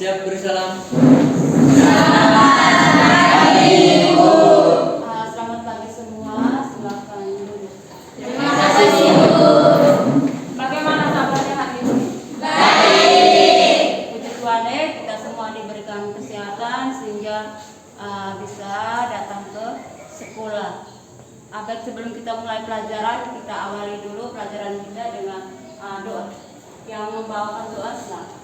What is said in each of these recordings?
Siap, beri salam. Selamat pagi semua, silakan duduk. Terima kasih, Bu. Bagaimana kabarnya hari ini? Baik. Puji Tuhan, kita semua diberikan kesehatan sehingga bisa datang ke sekolah. Baik, sebelum kita mulai pelajaran, kita awali dulu pelajaran kita dengan doa. Yang membawakan doa silakan.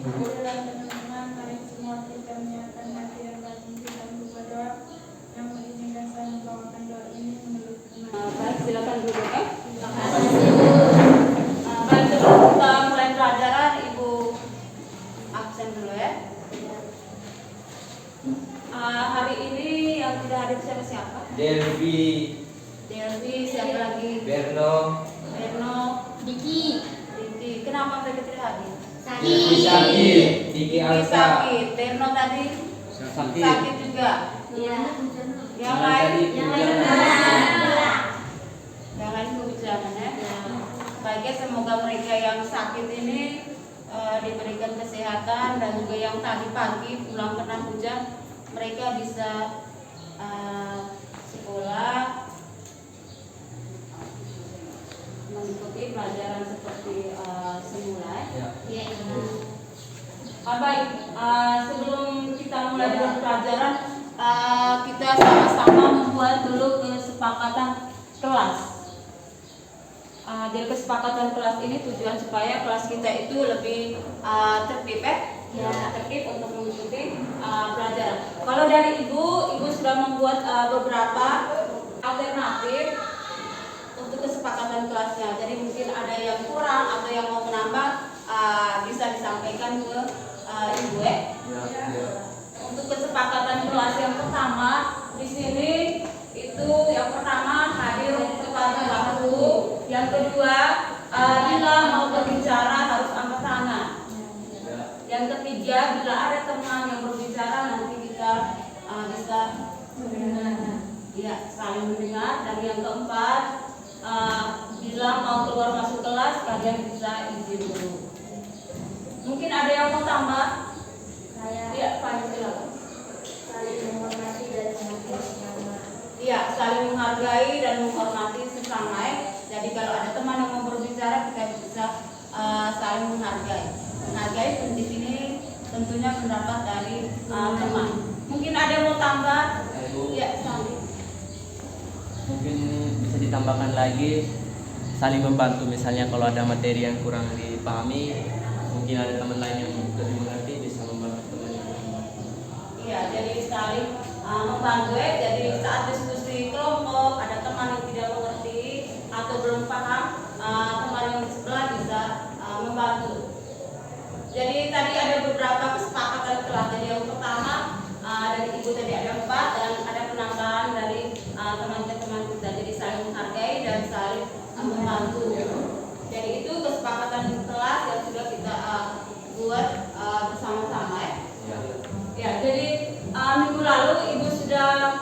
Ibu dan teman-teman, mari semua kita menyatakan hati dan batin kita berdoa yang mengizinkan saya membawakan doa ini menurut firman. Baik, silakan duduk. Terima kasih, Bu. Baik, sebelum kita mulai pelajaran, Ibu absen dulu ya. Hari ini yang tidak hadir siapa? Delvi, Delvi, siapa lagi? Berno, Berno, Diki. Diki. Kenapa mereka tidak hadir? Delvi sakit, Diki Diki Alsa sakit, Berno tadi sakit. sakit juga. Iya. Yang lain? Yang lain. Yang lain kehujanan ya. Baiknya semoga mereka yang sakit ini diberikan kesehatan, dan juga yang tadi pagi pulang kena hujan, mereka bisa sekolah mengikuti pelajaran seperti semula. Ya. Iya. Baik, sebelum kita mulai dengan pelajaran, kita sama-sama membuat dulu kesepakatan kelas. Dari kesepakatan kelas ini tujuan supaya kelas kita itu lebih tertib tertib untuk mengikuti pelajaran. Kalau dari ibu sudah membuat beberapa alternatif untuk kesepakatan kelasnya. Jadi mungkin ada yang kurang atau yang mau menambah, bisa disampaikan ke ibu ya. Untuk kesepakatan kelas yang pertama di sini itu yang pertama hadir tepat waktu. Yang kedua, bila mau berbicara harus angkat tangan. Yang ketiga, bila ada teman yang berbicara nanti kita bisa mendengar. Ya, saling mendengar. Dan yang keempat, bila mau keluar masuk kelas kalian bisa izin dulu. Mungkin ada yang mau tambah? Ya, Pak, silakan. Saling menghormati dan menghargai sesama. Iya, saling menghargai dan menghormati sesama ya. Jadi kalau ada teman yang mau berbicara, kita bisa saling menghargai. Menghargai di sini tentunya pendapat dari teman. Mungkin ada yang mau tambah? Ya, saling. Mungkin bisa ditambahkan lagi saling membantu, misalnya kalau ada materi yang kurang dipahami, mungkin ada teman lain yang lebih mengerti bisa membantu teman yang lebih mengerti. Iya, jadi saling membantu ya. Jadi saat diskusi kelompok ada teman yang tidak mengerti atau belum paham, teman yang di sebelah bisa membantu. Jadi tadi ada beberapa kesepakatan kelas. Jadi yang pertama dari ibu tadi ada 4 dan ada penambahan dari teman-teman kita. Jadi saling menghargai dan saling membantu. Jadi itu kesepakatan kelas yang sudah kita buat bersama-sama ya. Ya, jadi minggu lalu ibu sudah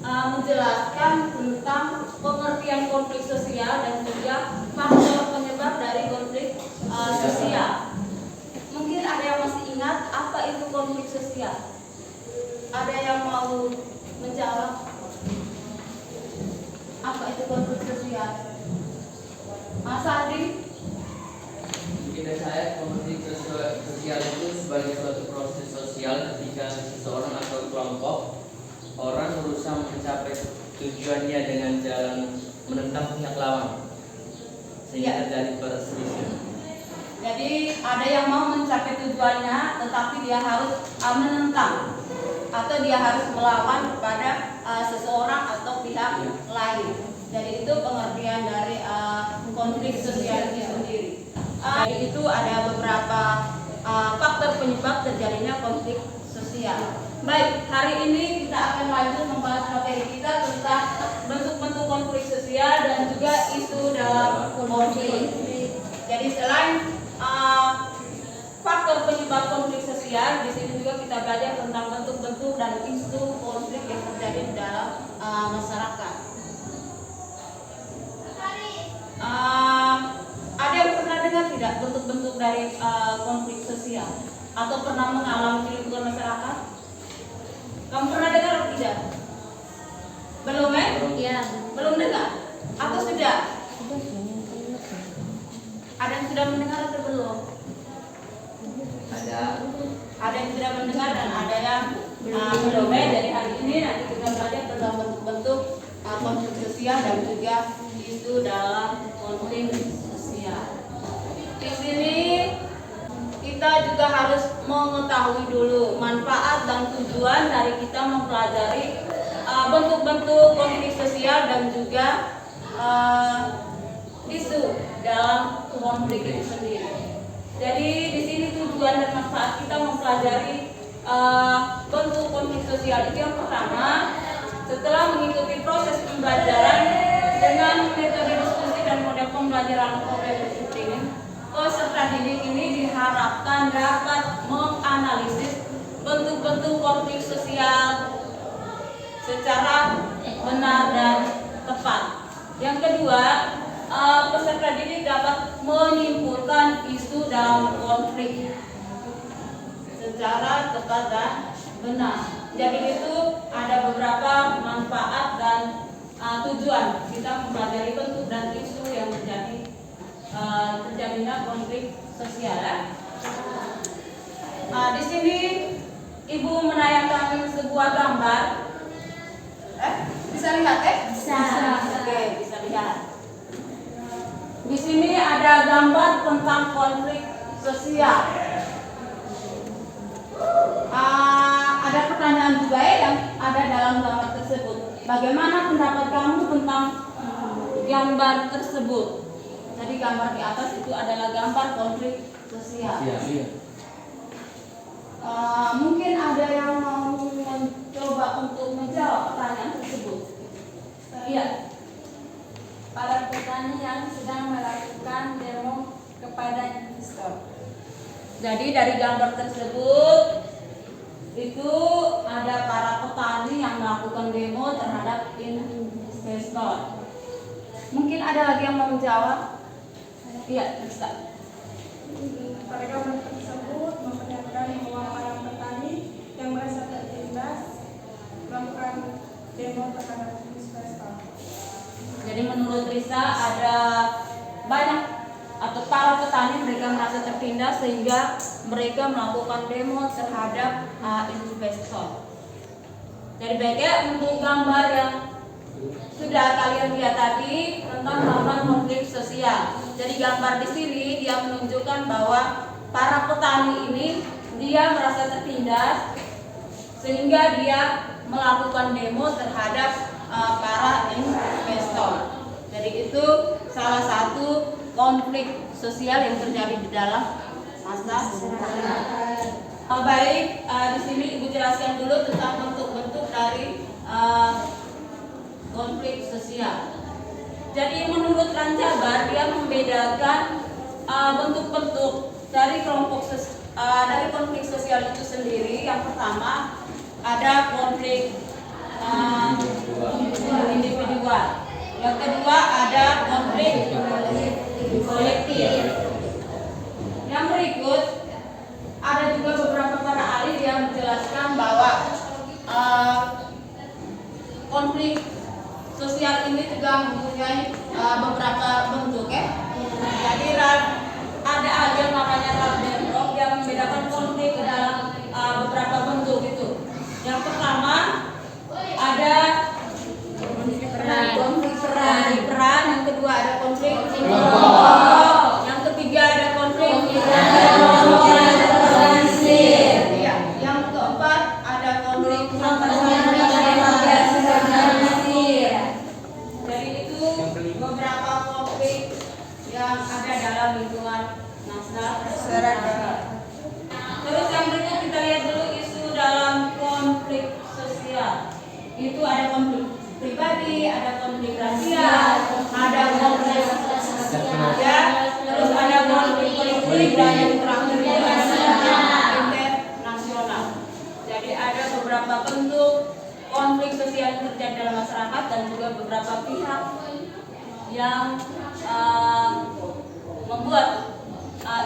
menjelaskan tentang pengertian konflik sosial dan juga faktor penyebab dari konflik sosial. Mungkin ada yang masih ingat apa itu konflik sosial? Ada yang mau menjawab? Apa itu konflik sosial? Mas Adi? Mungkin dari saya, konflik sosial itu sebagai suatu proses sosial ketika seseorang atau kelompok orang berusaha mencapai tujuannya dengan jalan menentang pihak lawan sehingga terjadi perselisihan. Jadi ada yang mau mencapai tujuannya, tetapi dia harus menentang atau dia harus melawan kepada seseorang atau pihak lain. Jadi itu pengertian dari konflik sosial itu sendiri. Jadi itu ada beberapa faktor penyebab terjadinya konflik sosial. Baik, hari ini kita akan lanjut membahas materi kita tentang bentuk-bentuk konflik sosial dan juga isu dalam konflik. Jadi selain faktor penyebab konflik sosial, di sini juga kita belajar tentang bentuk-bentuk dan isu konflik yang terjadi di dalam masyarakat. Ada yang pernah dengar tidak bentuk-bentuk dari konflik sosial? atau pernah mengalami di lingkungan masyarakat? Kamu pernah dengar atau tidak? Belum Iya. Belum dengar? Atau sudah? Ada yang sudah mendengar atau belum? Ada. Ada yang sudah mendengar dan ada yang belum. Jadi hari ini nanti kita belajar tentang bentuk-bentuk konflik sosial dan juga isu dalam konflik sosial. Di sini kita juga harus mengetahui dulu manfaat dan tujuan dari kita mempelajari bentuk-bentuk konflik sosial dan juga isu dalam konflik itu sendiri. Jadi di sini tujuan dan manfaat kita mempelajari bentuk konflik sosial itu yang pertama, setelah mengikuti proses pembelajaran dengan metode diskusi dan model pembelajaran komprehensif ini, peserta didik ini diharapkan dapat menganalisis bentuk-bentuk konflik sosial secara benar dan tepat. Yang kedua, peserta didik dapat menyimpulkan isu dalam konflik secara tepat dan benar. Jadi itu ada beberapa manfaat dan tujuan kita mempelajari bentuk dan isu yang terjadinya konflik sosial. Di sini Ibu menayangkan sebuah gambar. Bisa lihat Bisa. Oke, bisa lihat. Di sini ada gambar tentang konflik sosial. Ada pertanyaan juga yang ada dalam gambar tersebut. Bagaimana pendapat kamu tentang gambar tersebut? Jadi gambar di atas itu adalah gambar konflik sosial. Iya. Mungkin ada yang mau mencoba untuk menjawab pertanyaan tersebut. Iya. Para petani yang sedang melakukan demo kepada investor. Jadi dari gambar tersebut itu ada para petani yang melakukan demo terhadap investor. Mungkin ada lagi yang mau menjawab? Iya, bisa. Pada gambar tersebut memperlihatkan bahwa para petani yang merasa tertindas melakukan demo terhadap investor. Jadi menurut Risa ada banyak atau para petani mereka merasa tertindas sehingga mereka melakukan demo terhadap investor. Jadi baiknya untuk gambar yang sudah kalian lihat tadi tentang gambar konflik sosial. Jadi gambar di sini dia menunjukkan bahwa para petani ini dia merasa tertindas sehingga dia melakukan demo terhadap para investor. Jadi itu salah satu konflik sosial yang terjadi di dalam masa sekarang. Baik, di sini Ibu jelaskan dulu tentang bentuk-bentuk dari konflik sosial. Jadi menurut Rancabar dia membedakan bentuk-bentuk dari dari konflik sosial itu sendiri. Yang pertama ada konflik individual. Yang kedua ada konflik kolektif. Yang berikut ada juga beberapa para ahli yang menjelaskan bahwa konflik sosial ini juga mempunyai beberapa bentuk Jadi ada aja namanya Raldenbrock yang membedakan konflik ke dalam beberapa bentuk itu. Yang pertama ada konflik peran, yang kedua ada konflik kelompok, yang ketiga ada konflik organisir, yang keempat ada konflik organisir. Jadi itu beberapa konflik yang ada dalam lingkungan masyarakat. Terus yang berikut kita lihat dulu isu dalam konflik sosial. Itu ada konflik pribadi, ada konflik rasial, ada konflik terus ada konflik politik dan yang terakhir itu ada internasional. Jadi ada beberapa bentuk konflik sosial yang terjadi dalam masyarakat dan juga beberapa pihak yang membuat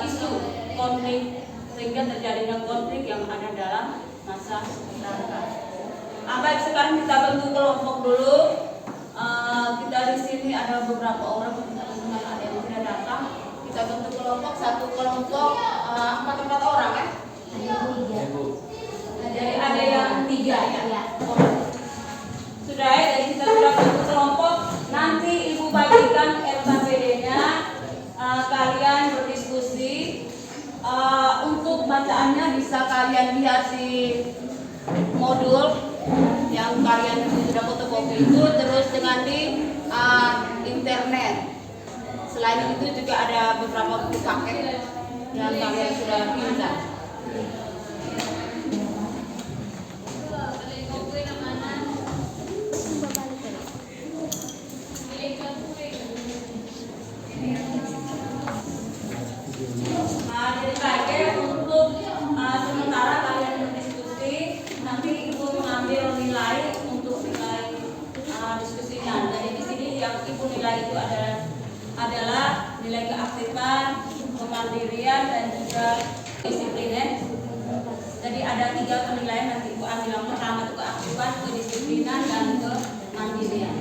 isu konflik sehingga terjadinya yang ada dalam masa sekarang. Baik, sekarang kita bentuk kelompok dulu. Kita di sini ada beberapa orang, teman-teman ada yang tidak datang. Kita bentuk kelompok, satu kelompok 4 orang ya. Jadi ada yang 3 ya. Sudah ya, jadi kita sudah bentuk kelompok. Nanti ibu bagikan LKPD-nya, kalian berdiskusi. Untuk bacaannya bisa kalian lihat di modul yang kalian sudah fotokopi itu, terus dengan di internet. Selain itu juga ada beberapa buku paket yang kalian sudah bisa. Jadi target untuk sementara kalian berdiskusi, nanti ibu mengambil nilai untuk nilai diskusinya. Jadi di sini yang ibu nilai itu adalah nilai keaktifan, kemandirian, dan juga disiplin. Jadi ada 3 penilaian, nanti ibu ambil yang pertama itu keaktifan, kedisiplinan, dan kemandirian.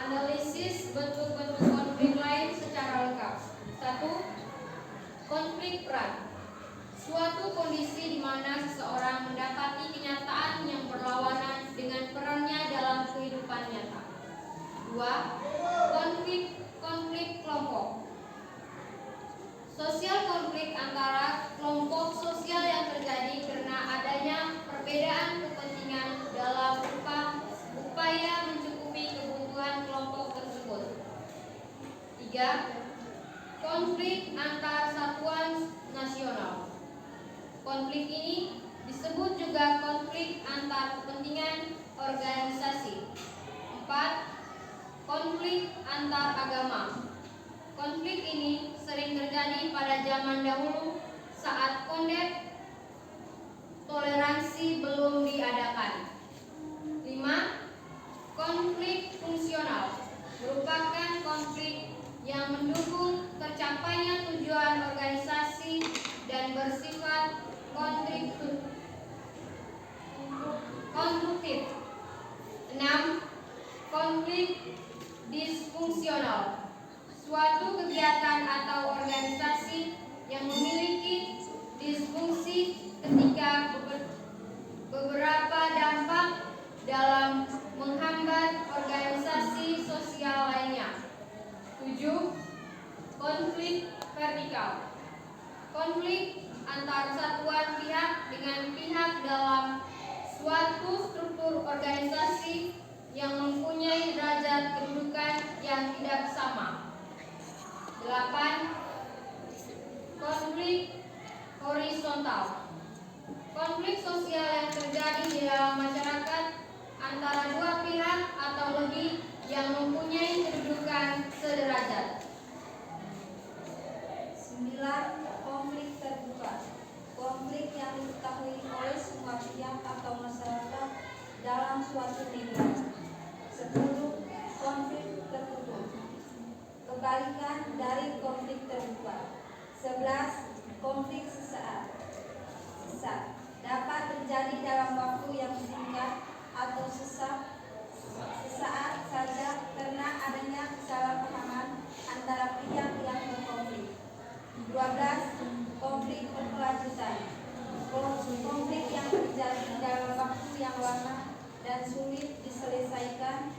Analisis bentuk-bentuk konflik lain secara lengkap. 1. Konflik peran. Suatu kondisi di mana seseorang mendapati kenyataan yang berlawanan dengan perannya dalam kehidupan nyata. 2. Konflik kelompok. Sosial konflik antara kelompok sosial yang terjadi karena adanya perbedaan kepentingan dalam upaya mencukupi kebutuhan kelompok tersebut. 3. Konflik antar satuan nasional. Konflik ini disebut juga konflik antar kepentingan organisasi. 4. Konflik antar agama. Konflik ini sering terjadi pada zaman dahulu saat konsep toleransi belum diadakan. 5. Konflik fungsional merupakan konflik yang mendukung tercapainya tujuan organisasi dan bersifat konstruktif. 6. konflik disfungsional, suatu kegiatan atau organisasi yang memiliki disfungsi ketika beberapa dampak dalam menghambat organisasi sosial lainnya. 7. Konflik vertikal, konflik antar satuan pihak dengan pihak dalam suatu struktur organisasi yang mempunyai derajat kedudukan yang tidak sama. 8. Konflik horizontal, konflik sosial yang terjadi di dalam masyarakat antara dua pihak atau lebih yang mempunyai kedudukan sederajat. 9. Konflik terbuka, konflik yang diketahui oleh semua pihak atau masyarakat dalam suatu negara. 10. Konflik tertutup, kebalikan dari konflik terbuka. 11. Konflik sesaat, dapat terjadi dalam waktu yang singkat atau sesaat saja karena adanya kesalahpahaman antara pihak yang berkonflik. 12. Konflik berkelanjutan, konflik yang terjadi dalam waktu yang lama dan sulit diselesaikan.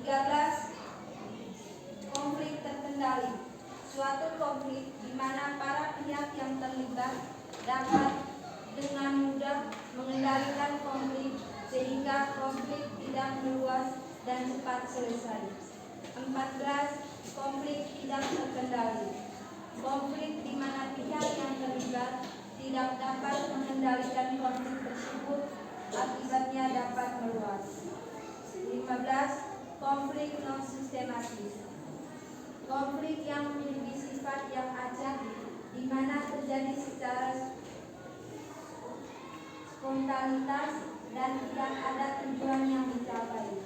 13. Konflik terkendali, suatu konflik di mana para pihak yang terlibat dapat dengan mudah mengendalikan konflik sehingga konflik tidak meluas dan cepat selesai. 14. Konflik tidak terkendali, konflik di mana pihak yang terlibat tidak dapat mengendalikan konflik tersebut, akibatnya dapat meluas. 15. Konflik non sistematis, konflik yang memiliki sifat yang acak di mana terjadi secara spontanitas dan tidak ada tujuan yang dicapai.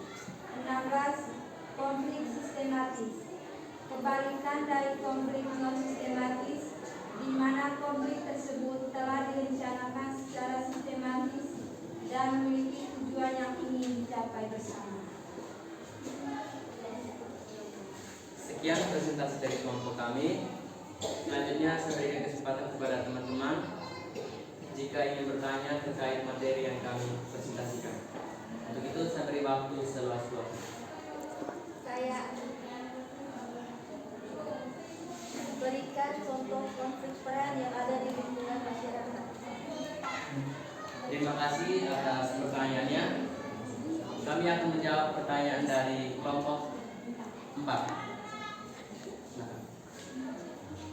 16. Konflik sistematis, kebalikan dari konflik non sistematis di mana konflik tersebut telah direncanakan secara sistematis dan memiliki tujuan yang ingin dicapai bersama. Sekian presentasi dari kelompok kami. Selanjutnya saya berikan kesempatan kepada teman-teman jika ingin bertanya terkait materi yang kami presentasikan. Untuk itu saya beri waktu seluas-luasnya. Saya berikan contoh konflik peran yang ada di lingkungan masyarakat. Terima kasih atas pertanyaannya. Kami akan menjawab pertanyaan dari kelompok 4.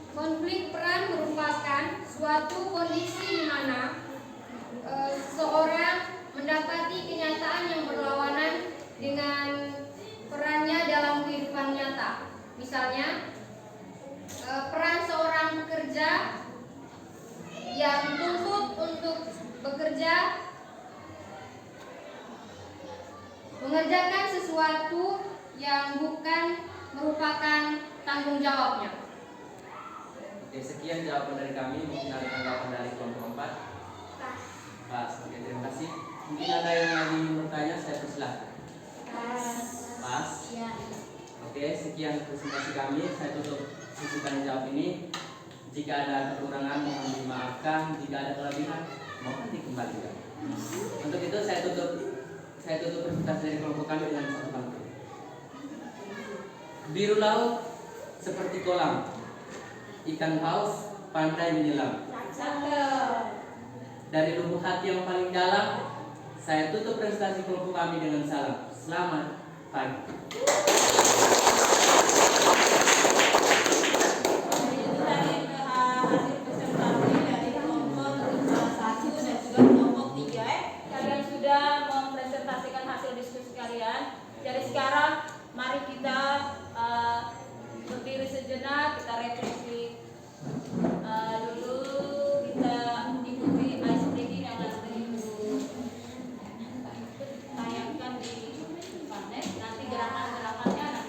Konflik peran merupakan suatu kondisi di mana seseorang mendapati kenyataan yang berlawanan dengan perannya dalam kehidupan nyata. Misalnya, peran seorang pekerja yang dituntut untuk bekerja mengerjakan sesuatu yang bukan merupakan tanggung jawabnya. Oke, sekian jawaban dari kami. Mungkin ada tanggapan dari kelompok 4. Pas. Oke, terima kasih. Mungkin ada yang lagi bertanya, saya persilahkan. Pas. Ya. Oke, sekian presentasi kami. Saya tutup sesi tanya jawab ini. Jika ada kekurangan mohon dimaafkan. Jika ada kelebihan mohon dikembalikan. Untuk itu saya tutup presentasi dari kelompok kami dengan satu pantun. Biru laut seperti kolam, ikan paus pandai menyelam. Dari lubuk hati yang paling dalam, saya tutup presentasi kelompok kami dengan salam. Selamat pagi. Itu tadi hasil presentasi dari kelompok 1 dan juga kelompok 3. Kalian sudah mempresentasikan hasil diskusi kalian. Jadi sekarang mari kita berdiri sejenak, kita refleksi dulu, kita ikuti ice breaking yang nanti tayangkan di panel. Nanti gerakan-gerakannya nanti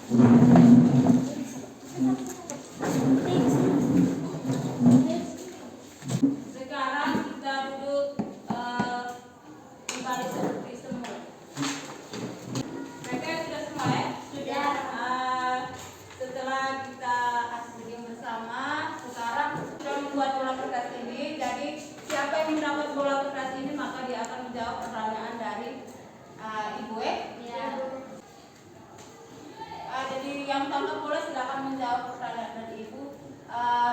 Sekarang kita duduk kembali seperti semula. Mereka sudah semua ya? Sudah. Setelah kita asli bersama, sekarang sudah membuat bola kertas ini. Jadi siapa yang mendapat bola kertas ini maka dia akan menjawab pertanyaan dari Ibu Ya. Jadi yang tangkap bola silakan menjawab pertanyaan dari Ibu.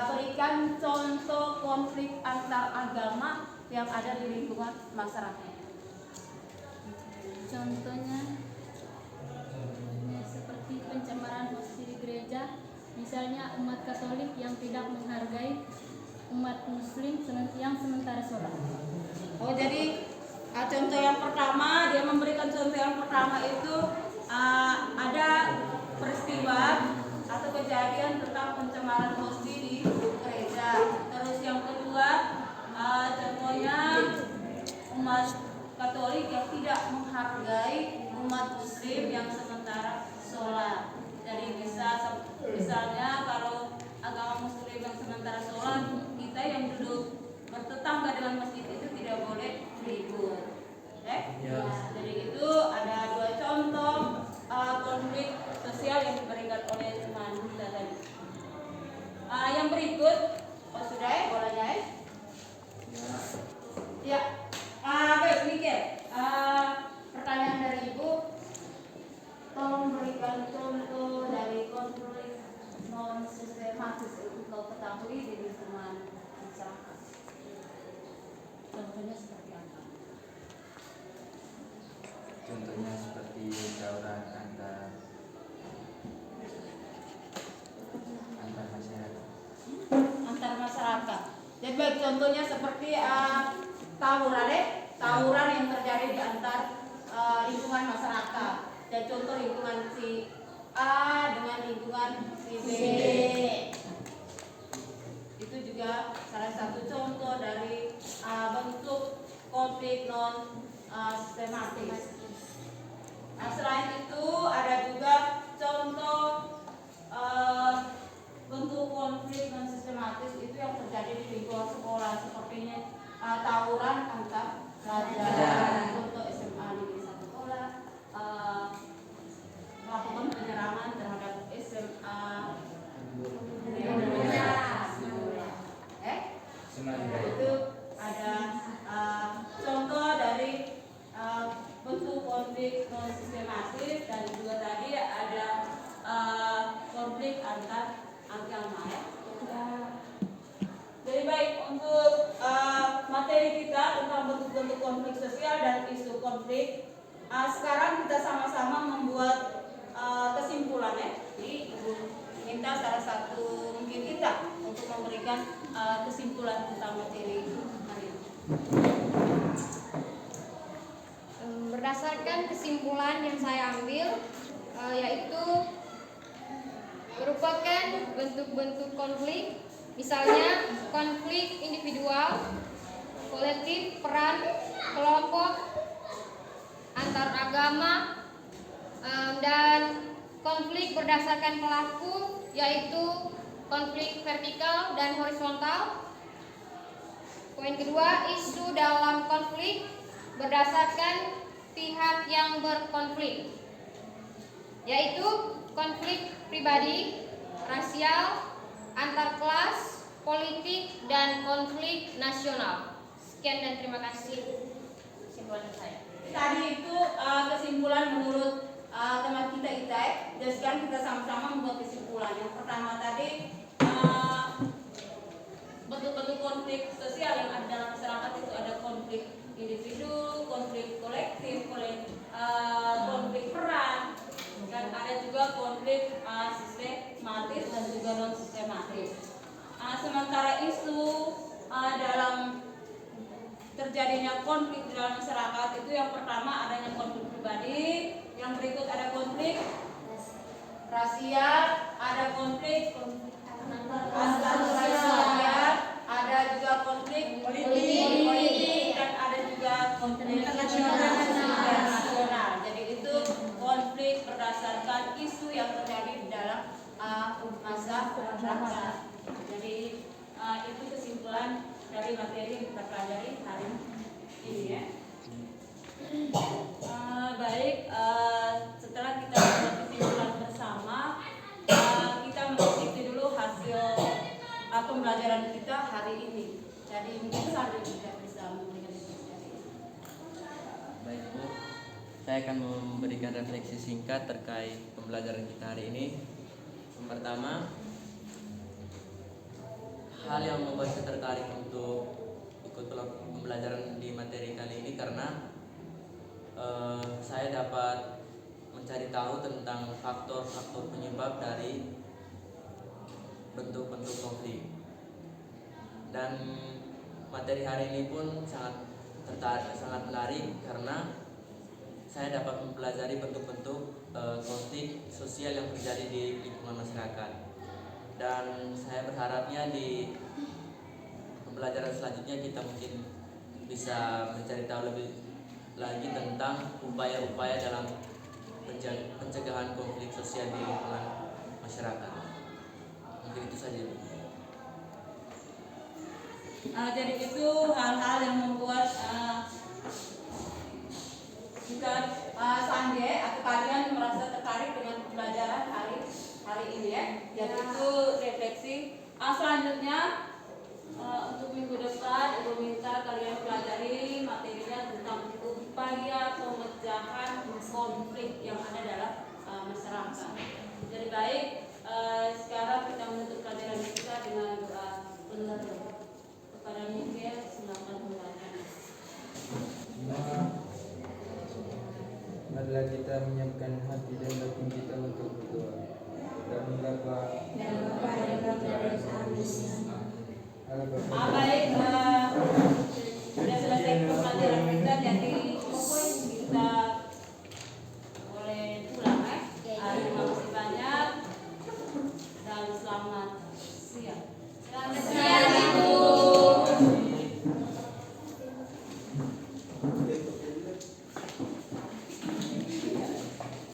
Berikan contoh konflik antar agama yang ada di lingkungan masyarakat. Contohnya seperti pencemaran masjid di gereja, misalnya umat Katolik yang tidak menghargai umat Muslim yang sementara sholat. Oh, jadi contoh yang pertama, dia memberikan contoh yang pertama itu ada peristiwa atau kejadian tentang pencemaran masjid di gereja. Terus yang kedua, contohnya umat Katolik yang tidak menghargai umat Muslim yang sementara sholat. Jadi misalnya kalau agama Muslim yang sementara sholat, kita yang duduk bertetangga dengan masjid itu tidak boleh ribut. Jadi itu ada dua contoh konflik sosial yang diberikan oleh teman kita tadi. Yang berikut, sudah ya bolanya ya? Ya. Baik, Mikir. Pertanyaan dari Ibu, tolong berikan contoh dari konflik non sistematis yang kau ketahui di lingkungan masyarakat. Contohnya seperti apa? Contohnya seperti tawuran antar masyarakat. Antar masyarakat. Jadi baik, contohnya seperti tawuran yang terjadi di antar lingkungan masyarakat. Dan contoh lingkungan si A dengan lingkungan si B. Itu juga salah satu contoh dari bentuk konflik non sistematis. Selain itu ada juga contoh bentuk konflik non sistematis itu yang terjadi di lingkungan sekolah, sepertinya tawuran antar pelajar. Contoh SMA negeri 1 sekolah melakukan penyerangan terhadap SMA itu ada contoh dari bentuk konflik non sistematis, dan juga tadi ada konflik antar agama ya. Jadi baik, untuk materi kita tentang bentuk-bentuk konflik sosial dan isu konflik, sekarang kita sama-sama membuat kesimpulan ya. Jadi Ibu minta salah satu mungkin kita untuk memberikan kesimpulan tentang materi hari ini. Berdasarkan kesimpulan yang saya ambil, yaitu merupakan bentuk-bentuk konflik, misalnya konflik individual, kolektif, peran, kelompok, antar agama, dan konflik berdasarkan pelaku, yaitu konflik vertikal dan horizontal. Poin kedua, isu dalam konflik berdasarkan pihak yang berkonflik, yaitu konflik pribadi, rasial, antar kelas, politik, dan konflik nasional. Sekian dan terima kasih kesimpulan saya. Tadi itu kesimpulan menurut teman kita Itai, dan sekarang kita sama-sama membuat kesimpulan. Yang pertama tadi bentuk-bentuk konflik sosial yang ada dalam masyarakat itu ada konflik individu, konflik kolektif, konflik peran, dan ada juga konflik sistematis dan juga non sistematis. Sementara isu dalam terjadinya konflik di dalam masyarakat itu yang pertama adanya konflik pribadi, yang berikut ada konflik rasial, ada konflik antar rasial, ada juga konflik politik, dan ada juga konflik internasional. Jadi itu konflik berdasarkan isu yang terjadi di dalam masa pendaftaran. Jadi itu kesimpulan dari materi yang kita pelajari hari ini ya. Baik, setelah kita membuat kesimpulan bersama, kita mengikuti dulu hasil pembelajaran kita hari ini. Jadi mungkin Sardi juga bisa memberikan dari ini. Baik Bu, saya akan memberikan refleksi singkat terkait pembelajaran kita hari ini. Yang pertama, hal yang membuat saya tertarik untuk ikut pembelajaran di materi kali ini karena saya dapat mencari tahu tentang faktor-faktor penyebab dari bentuk-bentuk konflik. Dan materi hari ini pun sangat menarik karena saya dapat mempelajari bentuk-bentuk konflik sosial yang terjadi di lingkungan masyarakat. Dan saya berharapnya di pembelajaran selanjutnya kita mungkin bisa mencari tahu lebih lagi tentang upaya-upaya dalam pencegahan konflik sosial di lingkungan masyarakat. Mungkin itu saja. Jadi itu hal-hal yang membuat kita Sande atau kalian merasa tertarik dengan pembelajaran hari ini ya. Jadi itu refleksi. Selanjutnya untuk minggu depan Ibu minta kalian pelajari materinya tentang upaya pemecahan konflik yang